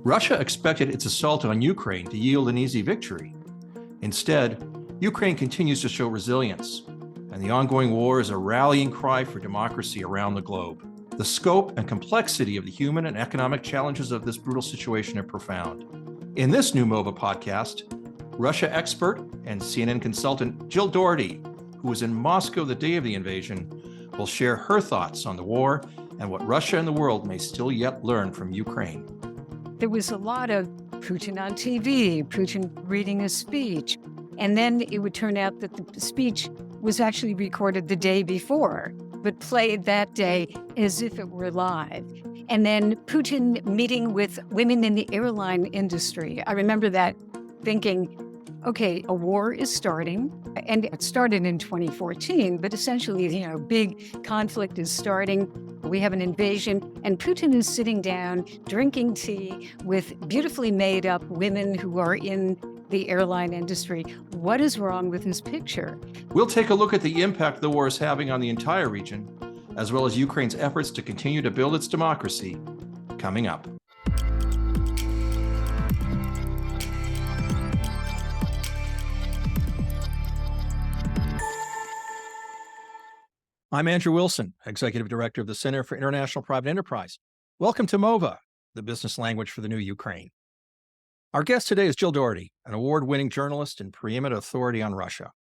Russia expected its assault on Ukraine to yield an easy victory. Instead, Ukraine continues to show resilience, and the ongoing war is a rallying cry for democracy around the globe. The scope and complexity of the human and economic challenges of this brutal situation are profound. In this new MOVA podcast, Russia expert and CNN consultant Jill Dougherty, who was in Moscow the day of the invasion, will share her thoughts on the war and what Russia and the world may still yet learn from Ukraine. There was a lot of Putin on TV, Putin reading a speech, and then it would turn out that the speech was actually recorded the day before, but played that day as if it were live. And then Putin meeting with women in the airline industry. I remember that thinking, okay, a war is starting, and it started in 2014, but essentially, big conflict is starting. We have an invasion, and Putin is sitting down, drinking tea with beautifully made up women who are in the airline industry. What is wrong with this picture? We'll take a look at the impact the war is having on the entire region, as well as Ukraine's efforts to continue to build its democracy, coming up. I'm Andrew Wilson, Executive Director of the Center for International Private Enterprise. Welcome to MOVA, the business language for the new Ukraine. Our guest today is Jill Dougherty, an award-winning journalist and preeminent authority on Russia.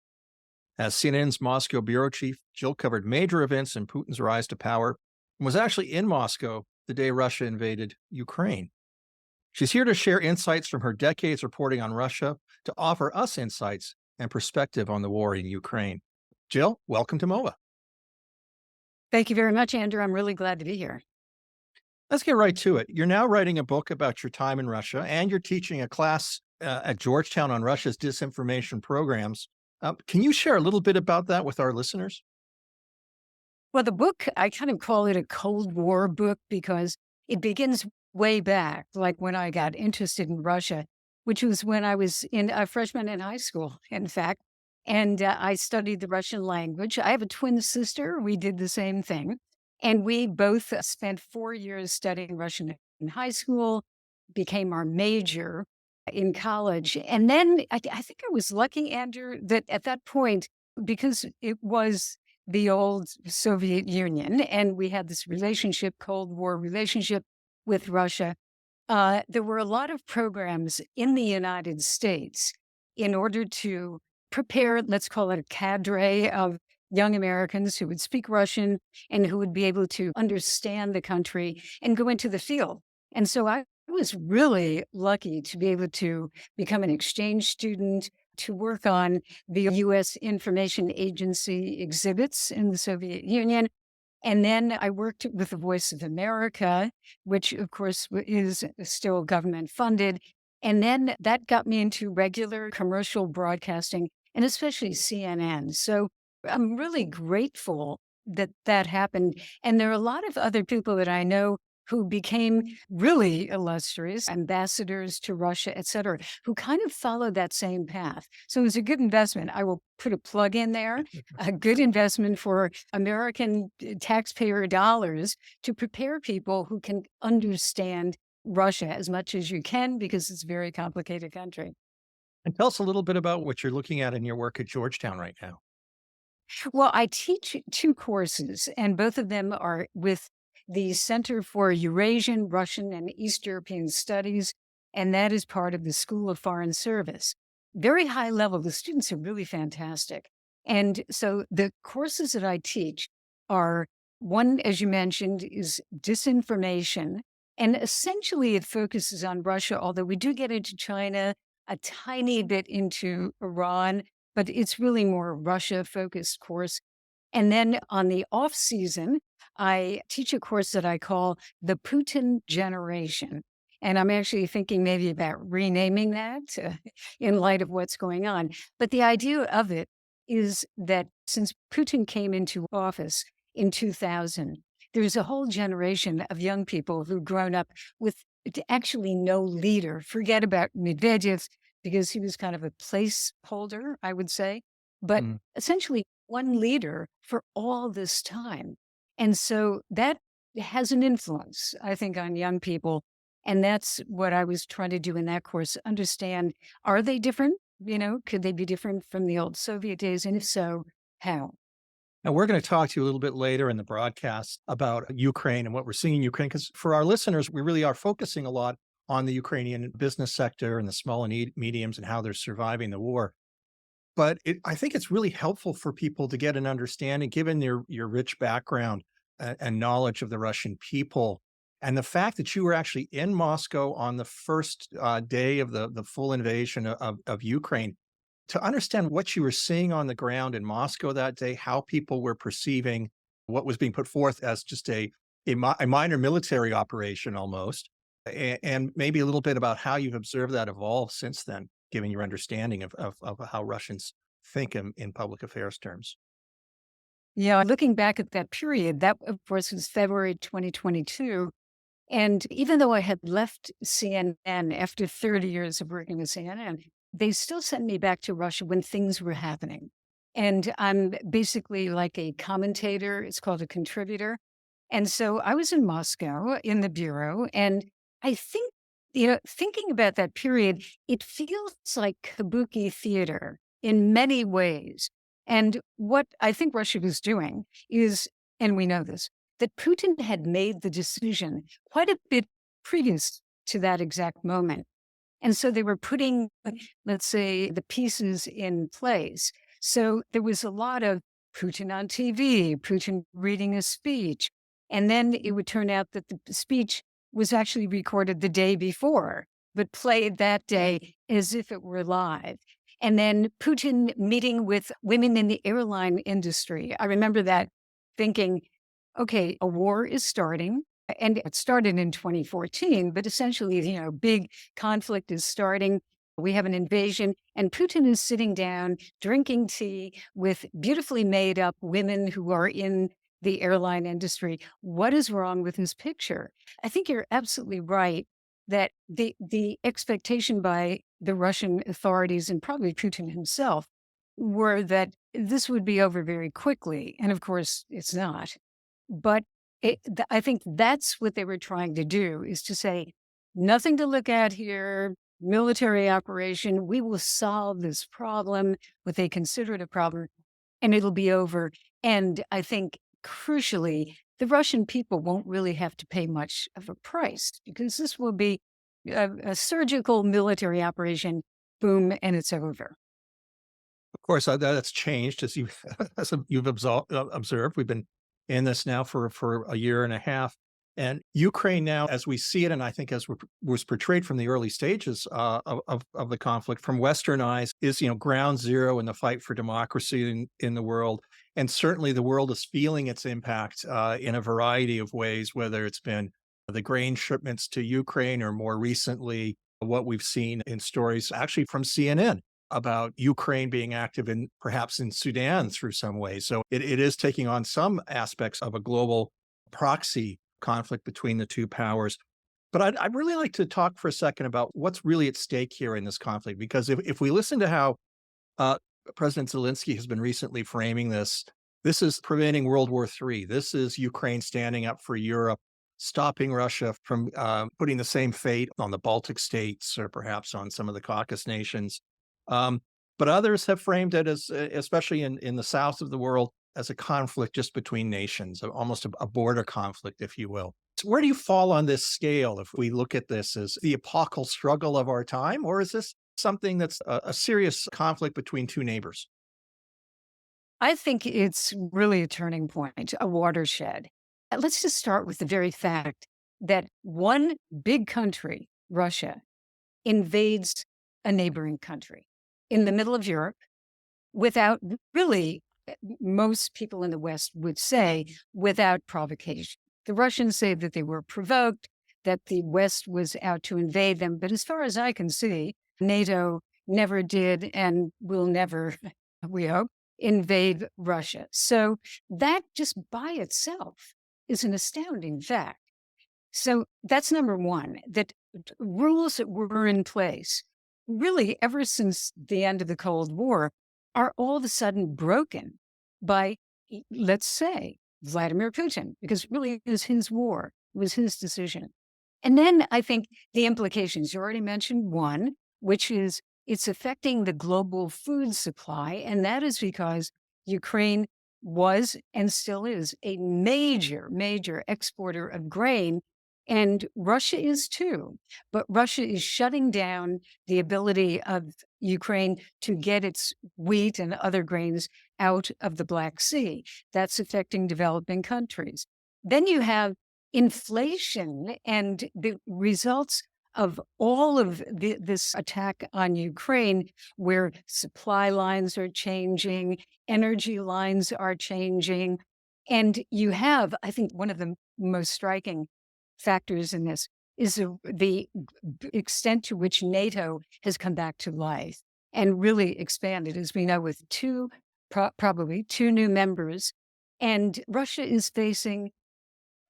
As CNN's Moscow bureau chief, Jill covered major events in Putin's rise to power and was actually in Moscow the day Russia invaded Ukraine. She's here to share insights from her decades reporting on Russia to offer us insights and perspective on the war in Ukraine. Jill, welcome to MOVA. Thank you very much, Andrew. I'm really glad to be here. Let's get right to it. You're now writing a book about your time in Russia, and you're teaching a class at Georgetown on Russia's disinformation programs. Can you share a little bit about that with our listeners? Well, the book, I kind of call it a Cold War book because it begins way back, like when I got interested in Russia, which was when I was a freshman in high school, in fact. And I studied the Russian language. I have a twin sister. We did the same thing. And we both spent 4 years studying Russian in high school, became our major in college. And then I think I was lucky, Andrew, that at that point, because it was the old Soviet Union, and we had this relationship, Cold War relationship with Russia, there were a lot of programs in the United States in order to prepare, let's call it a cadre of young Americans who would speak Russian and who would be able to understand the country and go into the field. And so I was really lucky to be able to become an exchange student, to work on the U.S. Information Agency exhibits in the Soviet Union. And then I worked with the Voice of America, which of course is still government funded. And then that got me into regular commercial broadcasting, and especially CNN. So I'm really grateful that that happened. And there are a lot of other people that I know who became really illustrious ambassadors to Russia, et cetera, who kind of followed that same path. So it was a good investment. I will put a plug in there, a good investment for American taxpayer dollars to prepare people who can understand Russia as much as you can, because it's a very complicated country. And tell us a little bit about what you're looking at in your work at Georgetown right now. Well, I teach 2 courses, and both of them are with the Center for Eurasian, Russian, and East European Studies, and that is part of the School of Foreign Service. Very high level. The students are really fantastic. And so the courses that I teach are, one, as you mentioned, is disinformation. And essentially it focuses on Russia, although we do get into China, a tiny bit into Iran, but it's really more Russia-focused course. And then on the off season, I teach a course that I call the Putin Generation. And I'm actually thinking maybe about renaming that in light of what's going on. But the idea of it is that since Putin came into office in 2000, there's a whole generation of young people who've grown up with actually no leader. Forget about Medvedev, because he was kind of a placeholder, I would say, but essentially one leader for all this time. And so that has an influence, I think, on young people. And that's what I was trying to do in that course. Understand, are they different? Could they be different from the old Soviet days? And if so, how? And we're going to talk to you a little bit later in the broadcast about Ukraine and what we're seeing in Ukraine. Because for our listeners, we really are focusing a lot on the Ukrainian business sector and the small and mediums and how they're surviving the war. But I think it's really helpful for people to get an understanding, given your rich background and knowledge of the Russian people, and the fact that you were actually in Moscow on the first day of the full invasion of Ukraine, to understand what you were seeing on the ground in Moscow that day, how people were perceiving what was being put forth as just a minor military operation almost, and maybe a little bit about how you've observed that evolve since then, given your understanding of how Russians think in public affairs terms. Yeah, looking back at that period, that of course was February 2022. And even though I had left CNN after 30 years of working with CNN, they still sent me back to Russia when things were happening. And I'm basically like a commentator, it's called a contributor. And so I was in Moscow in the bureau, and I think, thinking about that period, it feels like kabuki theater in many ways. And what I think Russia was doing is, and we know this, that Putin had made the decision quite a bit previous to that exact moment. And so they were putting, let's say, the pieces in place. So there was a lot of Putin on TV, Putin reading a speech. And then it would turn out that the speech was actually recorded the day before, but played that day as if it were live. And then Putin meeting with women in the airline industry. I remember that thinking, okay, a war is starting. And it started in 2014, but essentially, big conflict is starting. We have an invasion, and Putin is sitting down drinking tea with beautifully made up women who are in the airline industry. What is wrong with his picture? I think you're absolutely right that the expectation by the Russian authorities and probably Putin himself were that this would be over very quickly. And of course, it's not. But I think that's what they were trying to do, is to say, nothing to look at here, military operation. We will solve this problem, what they consider it a problem, and it'll be over. And I think crucially, the Russian people won't really have to pay much of a price, because this will be a surgical military operation, boom, and it's over. Of course, that's changed as you as you've observed. We've been in this now for a year and a half, and Ukraine now, as we see it, and I think as was portrayed from the early stages of the conflict, from Western eyes, is ground zero in the fight for democracy in the world, and certainly the world is feeling its impact in a variety of ways, whether it's been the grain shipments to Ukraine or more recently what we've seen in stories actually from CNN about Ukraine being active in perhaps in Sudan through some way. So it is taking on some aspects of a global proxy conflict between the two powers. But I'd really like to talk for a second about what's really at stake here in this conflict, because if we listen to how uh, President Zelensky has been recently framing this, this is preventing World War III. This is Ukraine standing up for Europe, stopping Russia from putting the same fate on the Baltic states or perhaps on some of the Caucasus nations. Um, but others have framed it as, especially in the south of the world, as a conflict just between nations, almost a border conflict, if you will. So where do you fall on this scale if we look at this as the epochal struggle of our time, or is this something that's a serious conflict between two neighbors? I think it's really a turning point, a watershed. Let's just start with the very fact that one big country, Russia, invades a neighboring country in the middle of Europe without really, most people in the West would say, without provocation. The Russians say that they were provoked, that the West was out to invade them. But as far as I can see, NATO never did and will never, we hope, invade Russia. So that just by itself is an astounding fact. So that's number one, that rules that were in place really ever since the end of the Cold War are all of a sudden broken by, let's say, Vladimir Putin, because really it was his war, it was his decision. And then I think the implications, you already mentioned one, which is it's affecting the global food supply. And that is because Ukraine was and still is a major, major exporter of grain. And Russia is too. But Russia is shutting down the ability of Ukraine to get its wheat and other grains out of the Black Sea. That's affecting developing countries. Then you have inflation and the results of all of this attack on Ukraine, where supply lines are changing, energy lines are changing. And you have, I think, one of the most striking factors in this is the extent to which NATO has come back to life and really expanded, as we know, with probably two new members. And Russia is facing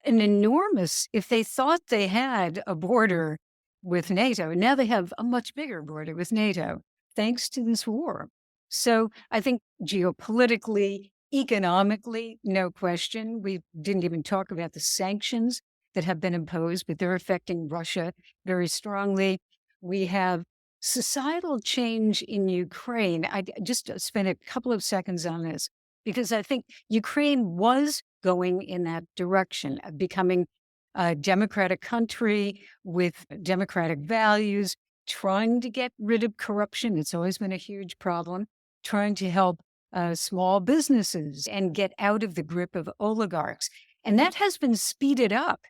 an enormous, if they thought they had a border with NATO, now they have a much bigger border with NATO, thanks to this war. So I think geopolitically, economically, no question. We didn't even talk about the sanctions that have been imposed, but they're affecting Russia very strongly. We have societal change in Ukraine. I just spent a couple of seconds on this because I think Ukraine was going in that direction of becoming a democratic country with democratic values, trying to get rid of corruption. It's always been a huge problem, trying to help small businesses and get out of the grip of oligarchs. And that has been speeded up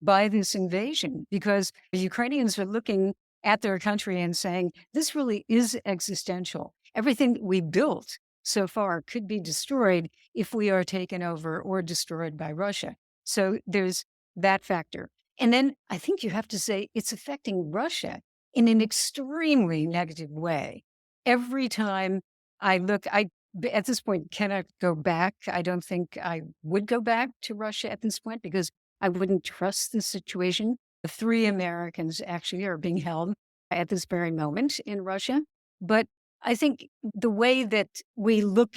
by this invasion because the Ukrainians are looking at their country and saying, this really is existential. Everything that we built so far could be destroyed if we are taken over or destroyed by Russia. So there's that factor. And then I think you have to say it's affecting Russia in an extremely negative way. Every time I look, at this point cannot go back. I don't think I would go back to Russia at this point because I wouldn't trust the situation. The 3 Americans actually are being held at this very moment in Russia. But I think the way that we look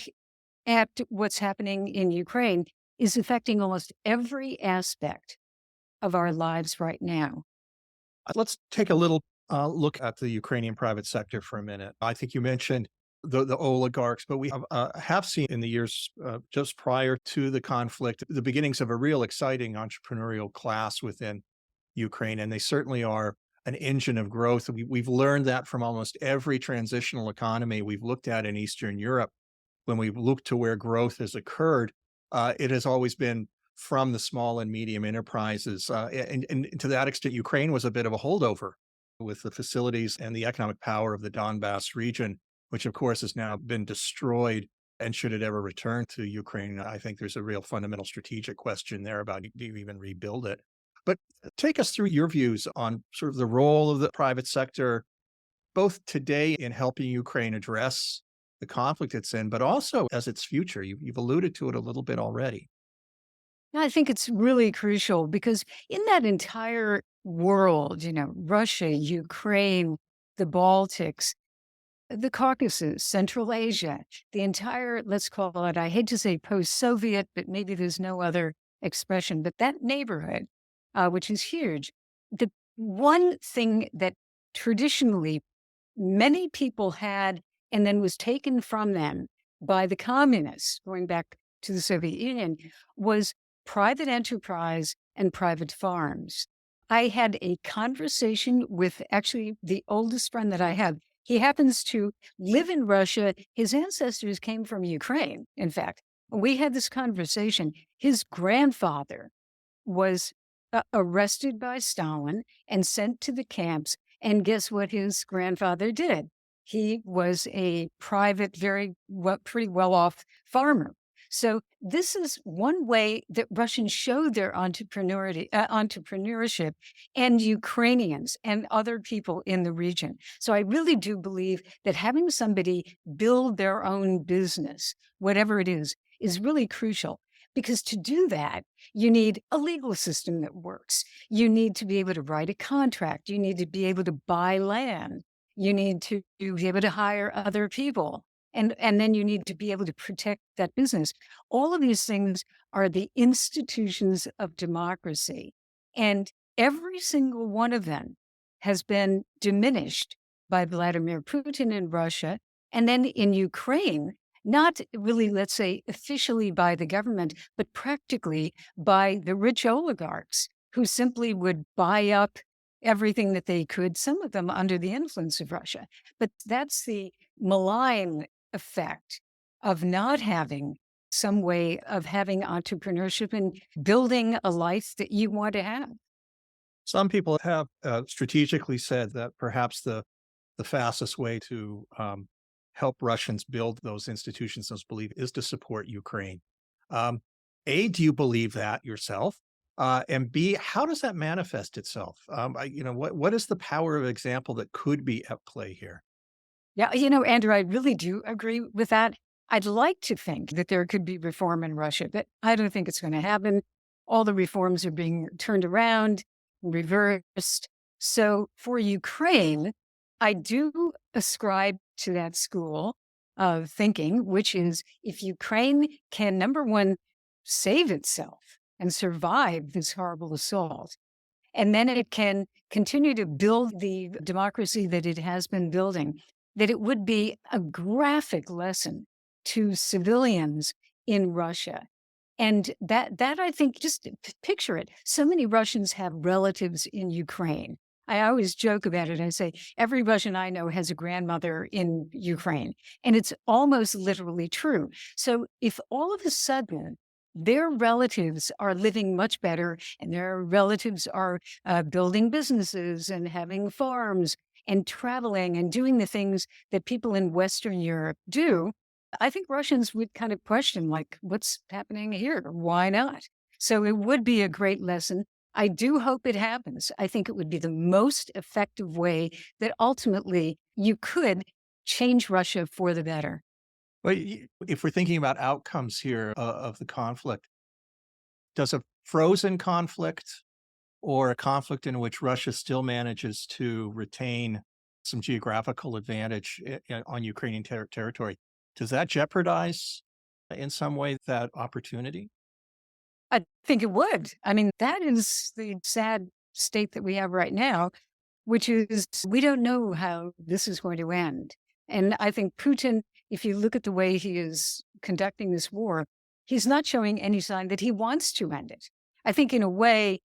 at what's happening in Ukraine is affecting almost every aspect of our lives right now. Let's take a little look at the Ukrainian private sector for a minute. I think you mentioned the oligarchs, but we have seen in the years just prior to the conflict the beginnings of a real exciting entrepreneurial class within Ukraine, and they certainly are an engine of growth. We've learned that from almost every transitional economy we've looked at in Eastern Europe. When we've looked to where growth has occurred, it has always been from the small and medium enterprises. And to that extent, Ukraine was a bit of a holdover with the facilities and the economic power of the Donbass region, which of course has now been destroyed. And should it ever return to Ukraine, I think there's a real fundamental strategic question there about do you even rebuild it? But take us through your views on sort of the role of the private sector, both today in helping Ukraine address the conflict it's in, but also as its future. You've alluded to it a little bit already. I think it's really crucial because in that entire world, Russia, Ukraine, the Baltics, the Caucasus, Central Asia, the entire, let's call it, I hate to say post-Soviet, but maybe there's no other expression, but that neighborhood, which is huge. The one thing that traditionally many people had and then was taken from them by the communists, going back to the Soviet Union, was private enterprise and private farms. I had a conversation with actually the oldest friend that I have. He happens to live in Russia. His ancestors came from Ukraine, in fact. We had this conversation. His grandfather was arrested by Stalin and sent to the camps. And guess what his grandfather did? He was a private, pretty well-off farmer. So this is one way that Russians showed their entrepreneurship and Ukrainians and other people in the region. So I really do believe that having somebody build their own business, whatever it is really crucial. Because to do that, you need a legal system that works. You need to be able to write a contract. You need to be able to buy land. You need to be able to hire other people. And then you need to be able to protect that business. All of these things are the institutions of democracy. And every single one of them has been diminished by Vladimir Putin in Russia. And then in Ukraine, not really, let's say, officially by the government, but practically by the rich oligarchs who simply would buy up everything that they could, some of them under the influence of Russia. But that's the malign effect of not having some way of having entrepreneurship and building a life that you want to have. Some people have strategically said that perhaps the fastest way to help Russians build those institutions, those beliefs, is to support Ukraine. Um, A, do you believe that yourself? And B, how does that manifest itself? What is the power of example that could be at play here? Yeah, Andrew, I really do agree with that. I'd like to think that there could be reform in Russia, but I don't think it's going to happen. All the reforms are being turned around, reversed. So for Ukraine, I do ascribe to that school of thinking, which is if Ukraine can, number one, save itself and survive this horrible assault, and then it can continue to build the democracy that it has been building, that it would be a graphic lesson to civilians in Russia. And that I think, just picture it. So many Russians have relatives in Ukraine. I always joke about it. I say every Russian I know has a grandmother in Ukraine, and it's almost literally true. So if all of a sudden their relatives are living much better, and their relatives are building businesses and having farms and traveling and doing the things that people in Western Europe do, I think Russians would kind of question, like, what's happening here? Why not? So it would be a great lesson. I do hope it happens. I think it would be the most effective way that ultimately you could change Russia for the better. Well, if we're thinking about outcomes here of the conflict, does a frozen conflict or a conflict in which Russia still manages to retain some geographical advantage on Ukrainian territory, does that jeopardize in some way that opportunity? I think it would. I mean, that is the sad state that we have right now, which is we don't know how this is going to end. And I think Putin, if you look at the way he is conducting this war, he's not showing any sign that he wants to end it. I think, in a way,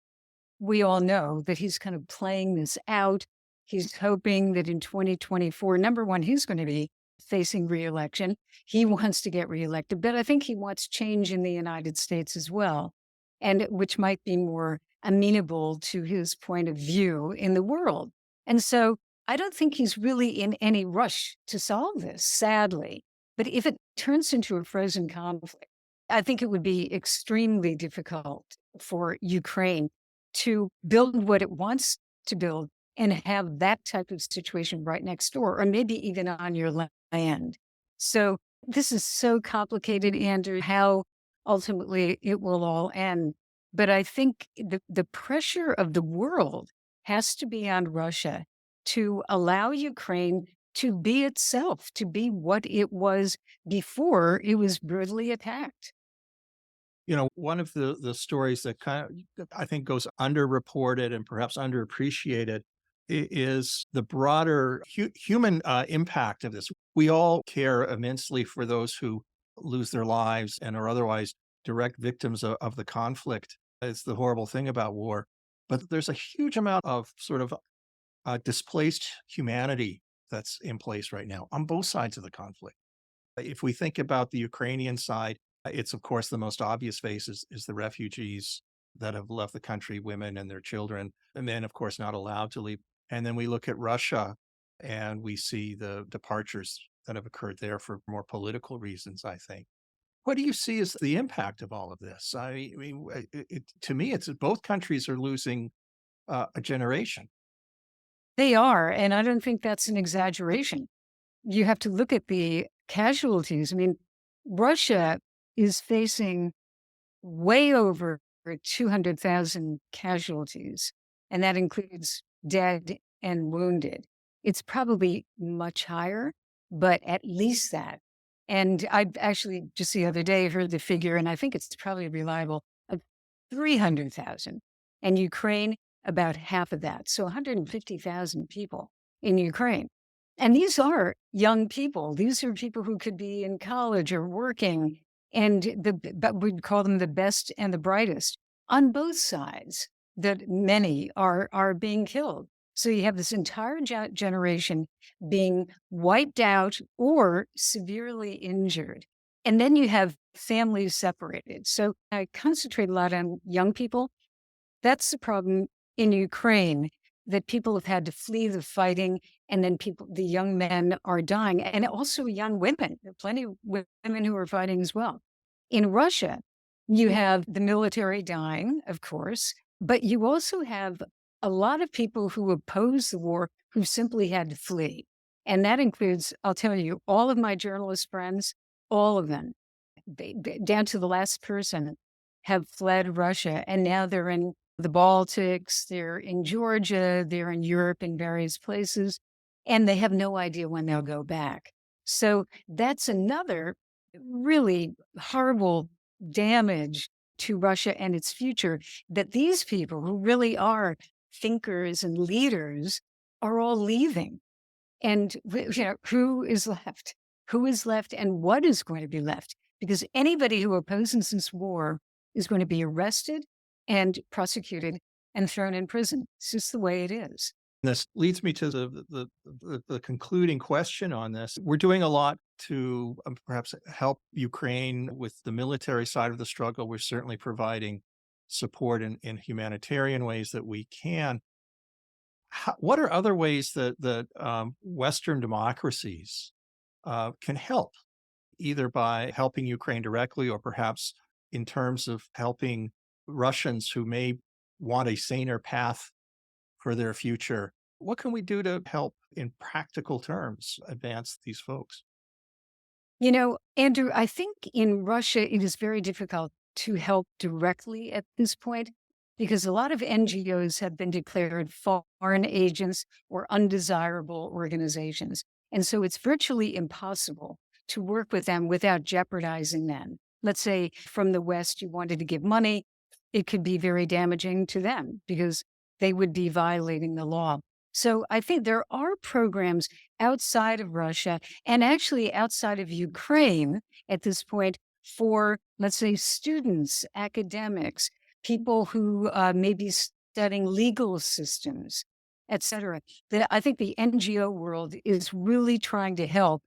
we all know that he's kind of playing this out. He's hoping that in 2024, number one, he's going to be facing reelection. He wants to get reelected, but I think he wants change in the United States as well, and which might be more amenable to his point of view in the world. And so I don't think he's really in any rush to solve this, sadly. But if it turns into a frozen conflict, I think it would be extremely difficult for Ukraine to build what it wants to build and have that type of situation right next door, or maybe even on your land. So this is so complicated, Andrew, how ultimately it will all end. But I think the pressure of the world has to be on Russia to allow Ukraine to be itself, to be what it was before it was brutally attacked. One of the stories that that I think goes underreported and perhaps underappreciated is the broader human impact of this. We all care immensely for those who lose their lives and are otherwise direct victims of the conflict. It's the horrible thing about war. But there's a huge amount of sort of displaced humanity that's in place right now on both sides of the conflict. If we think about the Ukrainian side, it's of course the most obvious face is the refugees that have left the country, women and their children, and then of course not allowed to leave. And then we look at Russia and we see the departures that have occurred there for more political reasons, I think. What do you see as the impact of all of this? To me, it's both countries are losing a generation. They are, and I don't think that's an exaggeration. You have to look at the casualties. I mean, Russia is facing way over 200,000 casualties, and that includes dead and wounded. It's probably much higher, but at least that. And I actually just the other day heard the figure, and I think it's probably reliable, of 300,000. And Ukraine about half of that. So 150,000 people in Ukraine. And these are young people. These are people who could be in college or working, and but we'd call them the best and the brightest on both sides. That many are being killed. So you have this entire generation being wiped out or severely injured. And then you have families separated. So I concentrate a lot on young people. That's the problem in Ukraine, that people have had to flee the fighting, and then the young men are dying, and also young women. There are plenty of women who are fighting as well. In Russia, you have the military dying, of course, but you also have a lot of people who oppose the war who simply had to flee. And that includes, I'll tell you, all of my journalist friends, all of them, down to the last person, have fled Russia, and now they're in the Baltics, they're in Georgia, they're in Europe in various places, and they have no idea when they'll go back. So that's another really horrible damage to Russia and its future, that these people who really are thinkers and leaders are all leaving. And who is left? Who is left, and what is going to be left? Because anybody who opposes this war is going to be arrested and prosecuted and thrown in prison. It's just the way it is. This leads me to the concluding question on this. We're doing a lot to perhaps help Ukraine with the military side of the struggle. We're certainly providing support in humanitarian ways that we can. What are other ways that Western democracies can help, either by helping Ukraine directly or perhaps in terms of helping Russians who may want a saner path for their future? What can we do to help in practical terms advance these folks? Andrew, I think in Russia, it is very difficult to help directly at this point because a lot of NGOs have been declared foreign agents or undesirable organizations. And so it's virtually impossible to work with them without jeopardizing them. Let's say from the West, you wanted to give money, it could be very damaging to them because they would be violating the law. So I think there are programs outside of Russia and actually outside of Ukraine at this point for, let's say, students, academics, people who may be studying legal systems, et cetera. I think the NGO world is really trying to help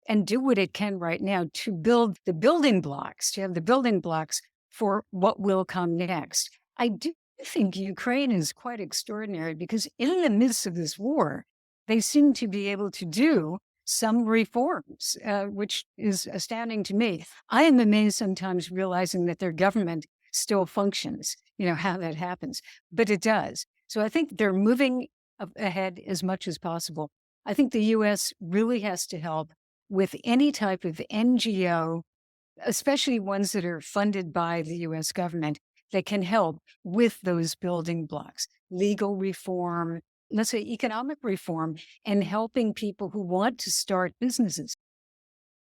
and do what it can right now to build the building blocks, to have the building blocks for what will come next. I do think Ukraine is quite extraordinary because in the midst of this war, they seem to be able to do some reforms, which is astounding to me. I am amazed sometimes realizing that their government still functions, how that happens, but it does. So I think they're moving ahead as much as possible. I think the U.S. really has to help with any type of NGO, especially ones that are funded by the U.S. government, that can help with those building blocks, legal reform, let's say economic reform, and helping people who want to start businesses.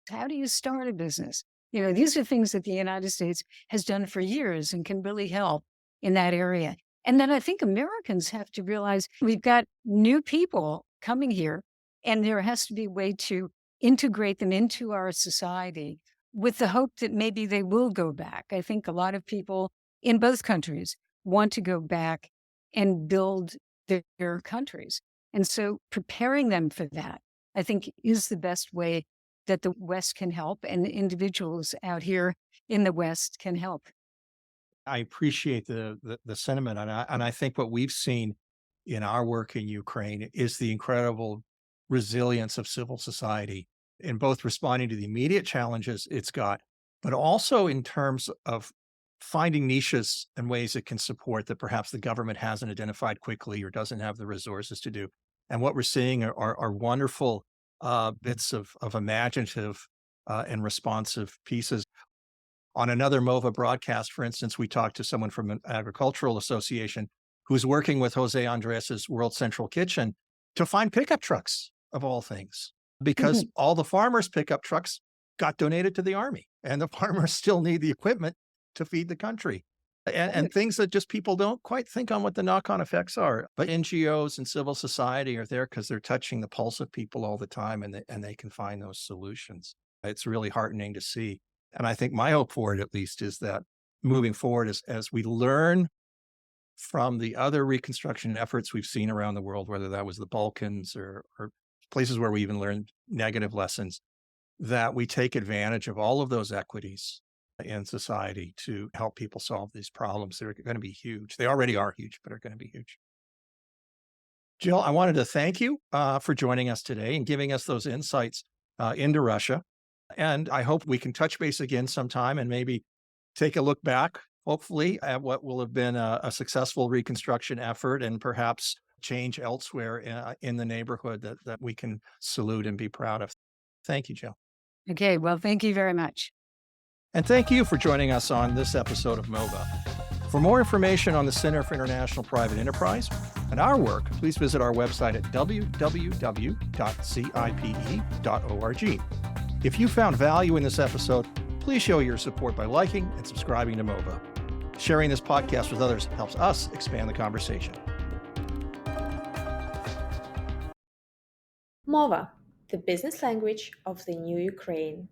How do you start a business? These are things that the United States has done for years and can really help in that area. And then I think Americans have to realize we've got new people coming here, and there has to be a way to integrate them into our society with the hope that maybe they will go back. I think a lot of people in both countries want to go back and build their countries. And so preparing them for that, I think, is the best way that the West can help and individuals out here in the West can help. I appreciate the sentiment, and I think what we've seen in our work in Ukraine is the incredible resilience of civil society in both responding to the immediate challenges it's got, but also in terms of finding niches and ways it can support that perhaps the government hasn't identified quickly or doesn't have the resources to do. And what we're seeing are wonderful bits of imaginative and responsive pieces. On another MOVA broadcast, for instance, we talked to someone from an agricultural association who's working with Jose Andres's World Central Kitchen to find pickup trucks, of all things, because Mhm. all the farmers' pickup trucks got donated to the army, and the farmers still need the equipment to feed the country. and things that just people don't quite think on what the knock-on effects are. But NGOs and civil society are there because they're touching the pulse of people all the time, and they can find those solutions. It's really heartening to see. And I think my hope for it, at least, is that moving forward, as we learn from the other reconstruction efforts we've seen around the world, whether that was the Balkans or places where we even learned negative lessons, that we take advantage of all of those equities in society to help people solve these problems. They're going to be huge. They already are huge, but are going to be huge. Jill, I wanted to thank you for joining us today and giving us those insights into Russia. And I hope we can touch base again sometime and maybe take a look back, hopefully, at what will have been a successful reconstruction effort and perhaps change elsewhere in the neighborhood that we can salute and be proud of. Thank you, Jill. Okay, well, thank you very much. And thank you for joining us on this episode of MOVA. For more information on the Center for International Private Enterprise and our work, please visit our website at www.cipe.org. If you found value in this episode, please show your support by liking and subscribing to MOVA. Sharing this podcast with others helps us expand the conversation. MOVA, the business language of the new Ukraine.